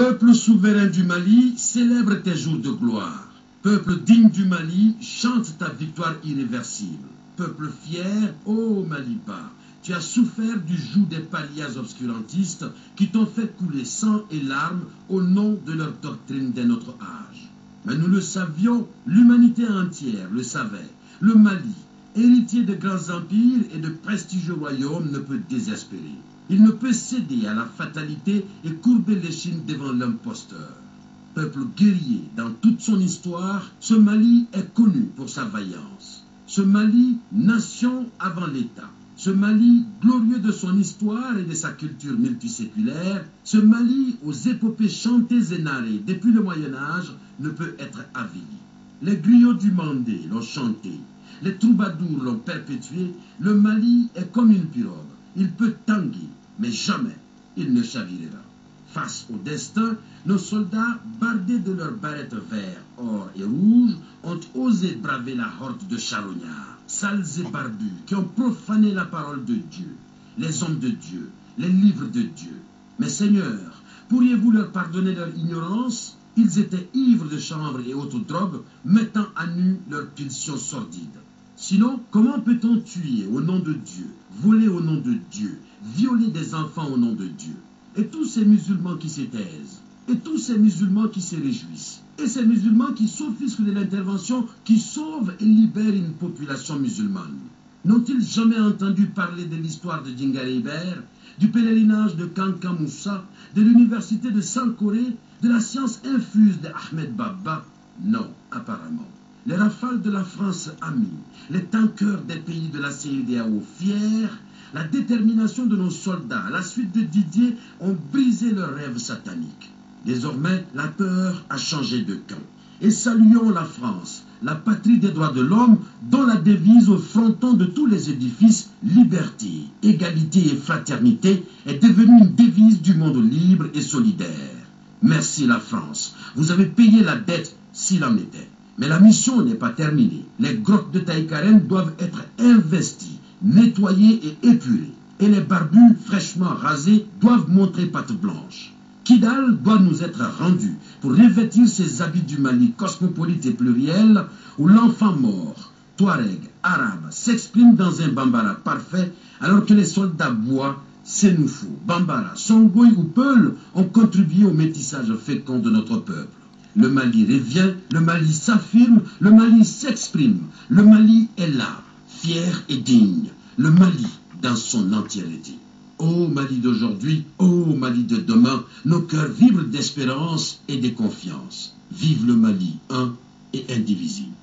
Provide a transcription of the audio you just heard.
Peuple souverain du Mali, célèbre tes jours de gloire. Peuple digne du Mali, chante ta victoire irréversible. Peuple fier, ô Maliba, tu as souffert du joug des palias obscurantistes qui t'ont fait couler sang et larmes au nom de leur doctrine d'un autre âge. Mais nous le savions, l'humanité entière le savait. Le Mali, héritier de grands empires et de prestigieux royaumes, ne peut désespérer. Il ne peut céder à la fatalité et courber l'échine devant l'imposteur. Peuple guerrier dans toute son histoire, ce Mali est connu pour sa vaillance. Ce Mali, nation avant l'État. Ce Mali, glorieux de son histoire et de sa culture multiséculaire, ce Mali, aux épopées chantées et narrées depuis le Moyen-Âge, ne peut être avili. Les griots du Mandé l'ont chanté, les troubadours l'ont perpétué, le Mali est comme une pirogue. Il peut tanguer, mais jamais il ne chavirera. Face au destin, nos soldats, bardés de leurs barrettes verts, or et rouges, ont osé braver la horde de charognards, sales et barbus, qui ont profané la parole de Dieu, les hommes de Dieu, les livres de Dieu. Mais Seigneur, pourriez-vous leur pardonner leur ignorance? Ils étaient ivres de chanvre et autres drogues, mettant à nu leurs pulsions sordides. Sinon, comment peut-on tuer au nom de Dieu, voler au nom de Dieu, violer des enfants au nom de Dieu? Et tous ces musulmans qui se taisent, et tous ces musulmans qui se réjouissent, et ces musulmans qui s'offusquent de l'intervention qui sauve et libère une population musulmane. N'ont-ils jamais entendu parler de l'histoire de Djingari Hébert, du pèlerinage de Kanka Moussa, de l'université de Sankoré, de la science infuse de Ahmed Baba? Non, apparemment. Les rafales de la France amie, les tankers des pays de la CEDEAO fiers, la détermination de nos soldats à la suite de Didier ont brisé leurs rêves sataniques. Désormais, la peur a changé de camp. Et saluons la France, la patrie des droits de l'homme, dont la devise au fronton de tous les édifices, liberté, égalité et fraternité, est devenue une devise du monde libre et solidaire. Merci la France, vous avez payé la dette s'il en était. Mais la mission n'est pas terminée. Les grottes de Taïkaren doivent être investies, nettoyées et épurées. Et les barbus fraîchement rasés doivent montrer patte blanche. Kidal doit nous être rendu pour revêtir ces habits du Mali cosmopolite et pluriel où l'enfant mort, Touareg, arabe, s'exprime dans un bambara parfait alors que les soldats bois, Sénoufou, Bambara, Songoï ou Peul ont contribué au métissage fécond de notre peuple. Le Mali revient, le Mali s'affirme, le Mali s'exprime, le Mali est là, fier et digne, le Mali dans son entièreté. Ô Mali d'aujourd'hui, ô Mali de demain, nos cœurs vibrent d'espérance et de confiance. Vive le Mali, un et indivisible.